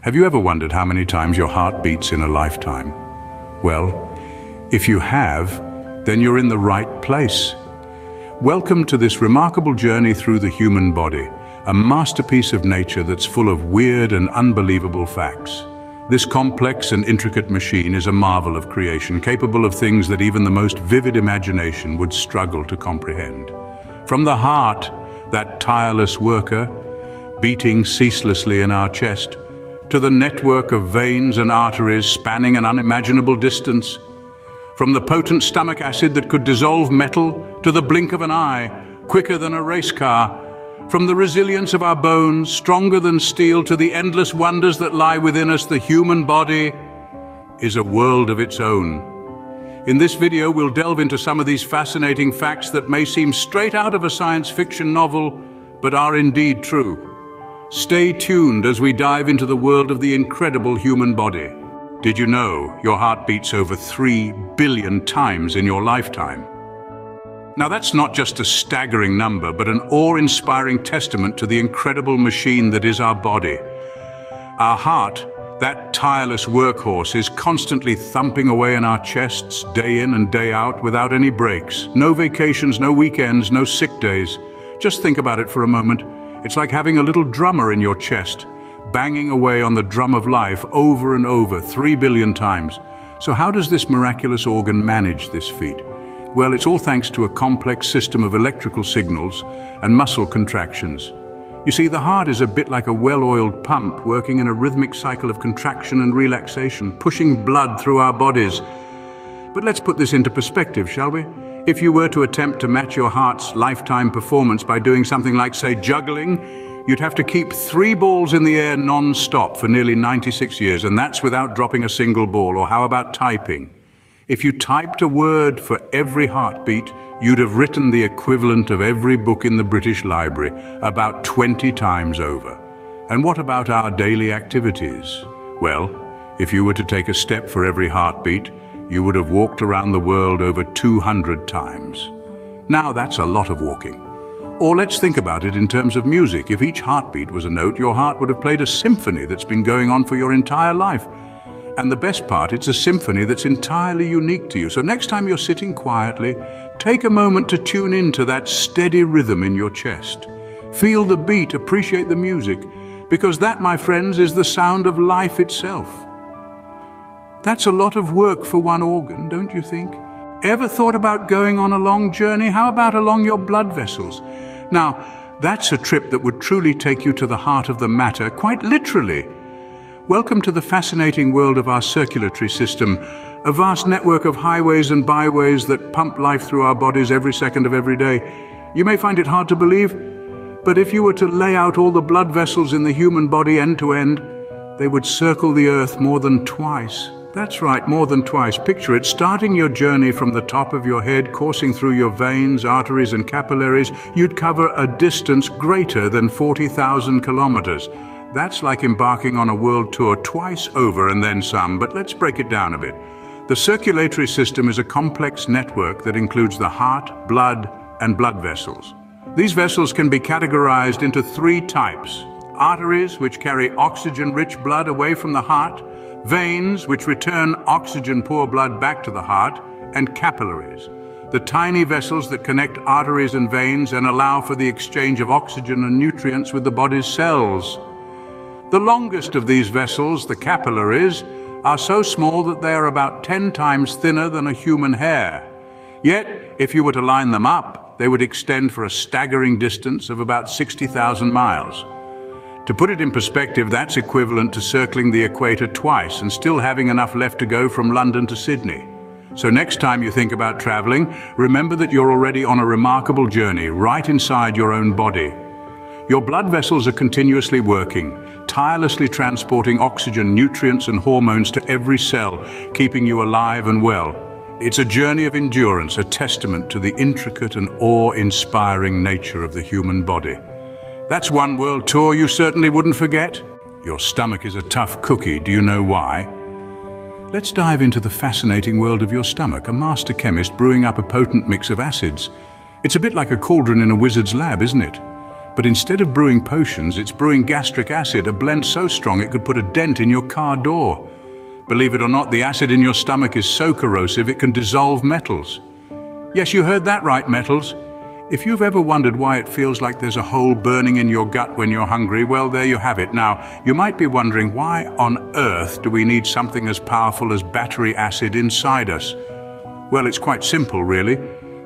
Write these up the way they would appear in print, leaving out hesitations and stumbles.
Have you ever wondered how many times your heart beats in a lifetime? Well, if you have, then you're in the right place. Welcome to this remarkable journey through the human body, a masterpiece of nature that's full of weird and unbelievable facts. This complex and intricate machine is a marvel of creation, capable of things that even the most vivid imagination would struggle to comprehend. From the heart, that tireless worker, beating ceaselessly in our chest, to the network of veins and arteries spanning an unimaginable distance. From the potent stomach acid that could dissolve metal to the blink of an eye, quicker than a race car. From the resilience of our bones, stronger than steel, to the endless wonders that lie within us, the human body is a world of its own. In this video, we'll delve into some of these fascinating facts that may seem straight out of a science fiction novel, but are indeed true. Stay tuned as we dive into the world of the incredible human body. Did you know your heart beats over 3 billion times in your lifetime? Now that's not just a staggering number, but an awe-inspiring testament to the incredible machine that is our body. Our heart, that tireless workhorse, is constantly thumping away in our chests, day in and day out, without any breaks. No vacations, no weekends, no sick days. Just think about it for a moment. It's like having a little drummer in your chest, banging away on the drum of life over and over, 3 billion times. So how does this miraculous organ manage this feat? Well, it's all thanks to a complex system of electrical signals and muscle contractions. You see, the heart is a bit like a well-oiled pump working in a rhythmic cycle of contraction and relaxation, pushing blood through our bodies. But let's put this into perspective, shall we? If you were to attempt to match your heart's lifetime performance by doing something like, say, juggling, you'd have to keep 3 balls in the air non-stop for nearly 96 years, and that's without dropping a single ball. Or how about typing? If you typed a word for every heartbeat, you'd have written the equivalent of every book in the British Library, about 20 times over. And what about our daily activities? Well, if you were to take a step for every heartbeat, you would have walked around the world over 200 times. Now that's a lot of walking. Or let's think about it in terms of music. If each heartbeat was a note, your heart would have played a symphony that's been going on for your entire life. And the best part, it's a symphony that's entirely unique to you. So next time you're sitting quietly, take a moment to tune into that steady rhythm in your chest. Feel the beat, appreciate the music, because that, my friends, is the sound of life itself. That's a lot of work for one organ, don't you think? Ever thought about going on a long journey? How about along your blood vessels? Now, that's a trip that would truly take you to the heart of the matter, quite literally. Welcome to the fascinating world of our circulatory system, a vast network of highways and byways that pump life through our bodies every second of every day. You may find it hard to believe, but if you were to lay out all the blood vessels in the human body end to end, they would circle the earth more than twice. That's right, more than twice. Picture it, starting your journey from the top of your head, coursing through your veins, arteries and capillaries, you'd cover a distance greater than 40,000 kilometers. That's like embarking on a world tour twice over and then some, but let's break it down a bit. The circulatory system is a complex network that includes the heart, blood, and blood vessels. These vessels can be categorized into 3 types. Arteries, which carry oxygen-rich blood away from the heart, veins, which return oxygen-poor blood back to the heart, and capillaries, the tiny vessels that connect arteries and veins and allow for the exchange of oxygen and nutrients with the body's cells. The longest of these vessels, the capillaries, are so small that they are about 10 times thinner than a human hair. Yet, if you were to line them up, they would extend for a staggering distance of about 60,000 miles. To put it in perspective, that's equivalent to circling the equator twice and still having enough left to go from London to Sydney. So next time you think about traveling, remember that you're already on a remarkable journey right inside your own body. Your blood vessels are continuously working, tirelessly transporting oxygen, nutrients and hormones to every cell, keeping you alive and well. It's a journey of endurance, a testament to the intricate and awe-inspiring nature of the human body. That's one world tour you certainly wouldn't forget. Your stomach is a tough cookie. Do you know why? Let's dive into the fascinating world of your stomach, a master chemist brewing up a potent mix of acids. It's a bit like a cauldron in a wizard's lab, isn't it? But instead of brewing potions, it's brewing gastric acid, a blend so strong it could put a dent in your car door. Believe it or not, the acid in your stomach is so corrosive it can dissolve metals. Yes, you heard that right, metals. If you've ever wondered why it feels like there's a hole burning in your gut when you're hungry, well, there you have it. Now, you might be wondering, why on earth do we need something as powerful as battery acid inside us? Well, it's quite simple, really.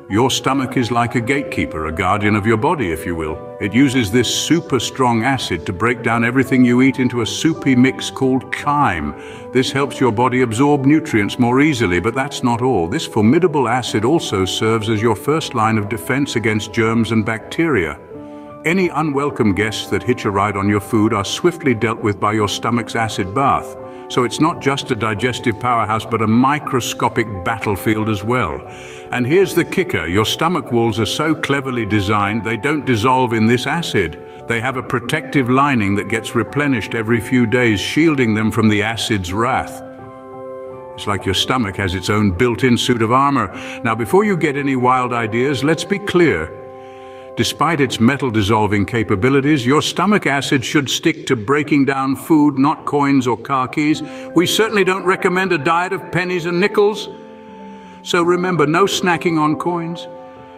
Your stomach is like a gatekeeper, a guardian of your body, if you will. It uses this super strong acid to break down everything you eat into a soupy mix called chyme. This helps your body absorb nutrients more easily, but that's not all. This formidable acid also serves as your first line of defense against germs and bacteria. Any unwelcome guests that hitch a ride on your food are swiftly dealt with by your stomach's acid bath. So it's not just a digestive powerhouse, but a microscopic battlefield as well. And here's the kicker, your stomach walls are so cleverly designed, they don't dissolve in this acid. They have a protective lining that gets replenished every few days, shielding them from the acid's wrath. It's like your stomach has its own built-in suit of armor. Now, before you get any wild ideas, let's be clear. Despite its metal-dissolving capabilities, your stomach acid should stick to breaking down food, not coins or car keys. We certainly don't recommend a diet of pennies and nickels. So remember, no snacking on coins.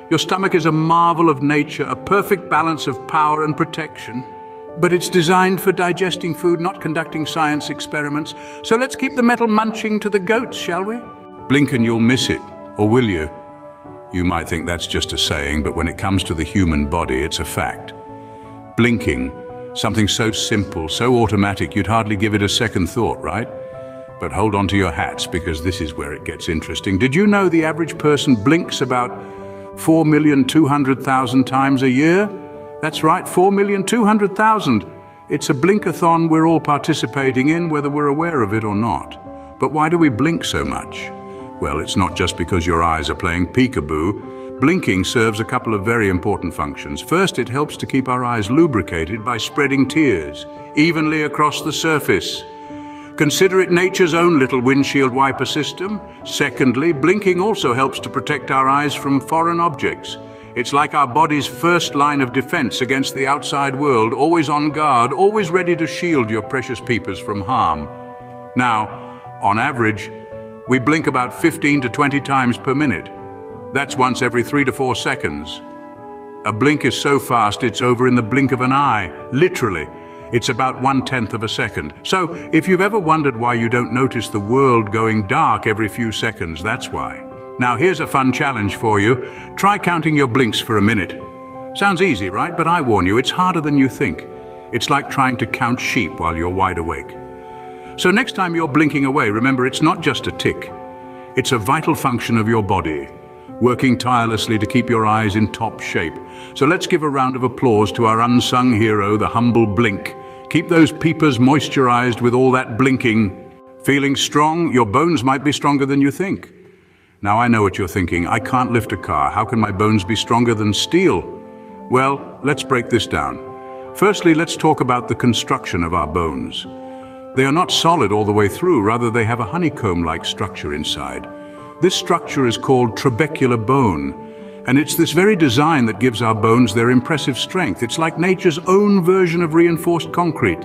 Your stomach is a marvel of nature, a perfect balance of power and protection. But it's designed for digesting food, not conducting science experiments. So let's keep the metal munching to the goats, shall we? Blink and you'll miss it, or will you? You might think that's just a saying, but when it comes to the human body, it's a fact. Blinking, something so simple, so automatic, you'd hardly give it a second thought, right? But hold on to your hats, because this is where it gets interesting. Did you know the average person blinks about 4,200,000 times a year? That's right, 4,200,000. It's a blinkathon we're all participating in, whether we're aware of it or not. But why do we blink so much? Well, it's not just because your eyes are playing peekaboo. Blinking serves a couple of very important functions. First, it helps to keep our eyes lubricated by spreading tears evenly across the surface. Consider it nature's own little windshield wiper system. Secondly, blinking also helps to protect our eyes from foreign objects. It's like our body's first line of defense against the outside world, always on guard, always ready to shield your precious peepers from harm. Now, on average, we blink about 15 to 20 times per minute. That's once every 3 to 4 seconds. A blink is so fast it's over in the blink of an eye, literally. It's about 1/10 of a second. So if you've ever wondered why you don't notice the world going dark every few seconds, that's why. Now here's a fun challenge for you. Try counting your blinks for a minute. Sounds easy, right? But I warn you, it's harder than you think. It's like trying to count sheep while you're wide awake. So next time you're blinking away, remember it's not just a tick. It's a vital function of your body, working tirelessly to keep your eyes in top shape. So let's give a round of applause to our unsung hero, the humble Blink. Keep those peepers moisturized with all that blinking. Feeling strong? Your bones might be stronger than you think. Now I know what you're thinking. I can't lift a car. How can my bones be stronger than steel? Well, let's break this down. Firstly, let's talk about the construction of our bones. They are not solid all the way through, rather they have a honeycomb-like structure inside. This structure is called trabecular bone, and it's this very design that gives our bones their impressive strength. It's like nature's own version of reinforced concrete.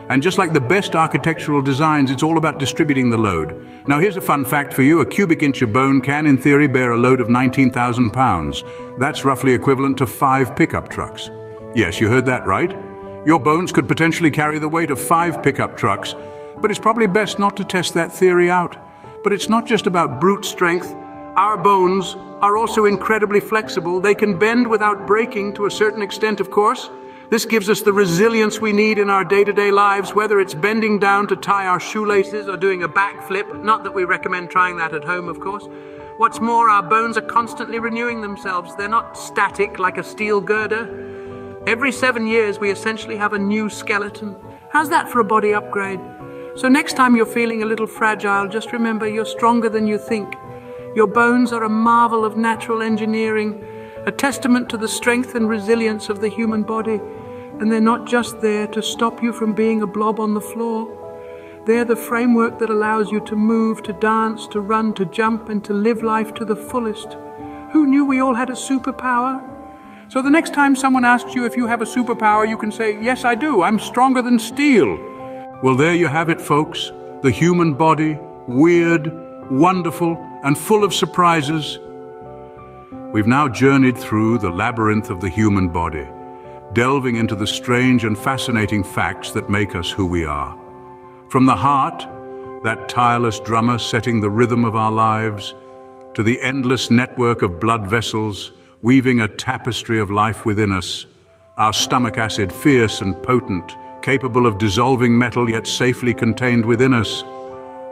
And just like the best architectural designs, it's all about distributing the load. Now here's a fun fact for you. A cubic inch of bone can, in theory, bear a load of 19,000 pounds. That's roughly equivalent to 5 pickup trucks. Yes, you heard that right. Your bones could potentially carry the weight of 5 pickup trucks, but it's probably best not to test that theory out. But it's not just about brute strength. Our bones are also incredibly flexible. They can bend without breaking to a certain extent, of course. This gives us the resilience we need in our day-to-day lives, whether it's bending down to tie our shoelaces or doing a backflip. Not that we recommend trying that at home, of course. What's more, our bones are constantly renewing themselves. They're not static like a steel girder. Every 7 years, we essentially have a new skeleton. How's that for a body upgrade? So next time you're feeling a little fragile, just remember you're stronger than you think. Your bones are a marvel of natural engineering, a testament to the strength and resilience of the human body. And they're not just there to stop you from being a blob on the floor. They're the framework that allows you to move, to dance, to run, to jump, and to live life to the fullest. Who knew we all had a superpower? So the next time someone asks you if you have a superpower, you can say, yes, I do. I'm stronger than steel. Well, there you have it, folks. The human body, weird, wonderful, and full of surprises. We've now journeyed through the labyrinth of the human body, delving into the strange and fascinating facts that make us who we are. From the heart, that tireless drummer setting the rhythm of our lives, to the endless network of blood vessels, weaving a tapestry of life within us, our stomach acid fierce and potent, capable of dissolving metal yet safely contained within us.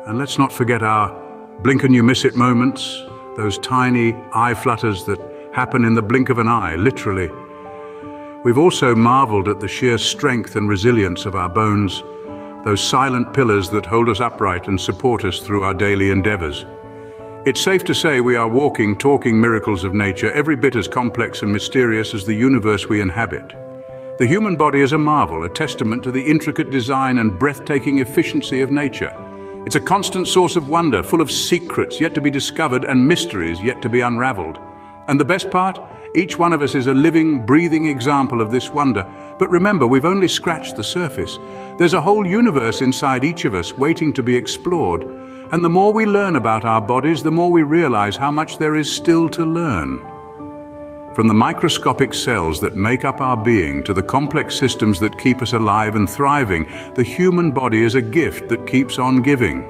And let's not forget our blink and you miss it moments, those tiny eye flutters that happen in the blink of an eye, literally. We've also marveled at the sheer strength and resilience of our bones, those silent pillars that hold us upright and support us through our daily endeavors. It's safe to say we are walking, talking miracles of nature, every bit as complex and mysterious as the universe we inhabit. The human body is a marvel, a testament to the intricate design and breathtaking efficiency of nature. It's a constant source of wonder, full of secrets yet to be discovered and mysteries yet to be unraveled. And the best part? Each one of us is a living, breathing example of this wonder. But remember, we've only scratched the surface. There's a whole universe inside each of us waiting to be explored. And the more we learn about our bodies, the more we realize how much there is still to learn. From the microscopic cells that make up our being to the complex systems that keep us alive and thriving, the human body is a gift that keeps on giving.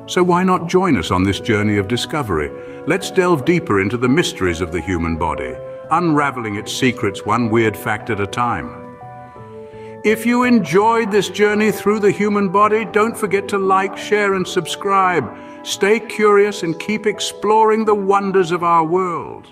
So why not join us on this journey of discovery? Let's delve deeper into the mysteries of the human body, unraveling its secrets one weird fact at a time. If you enjoyed this journey through the human body, don't forget to like, share, and subscribe. Stay curious and keep exploring the wonders of our world.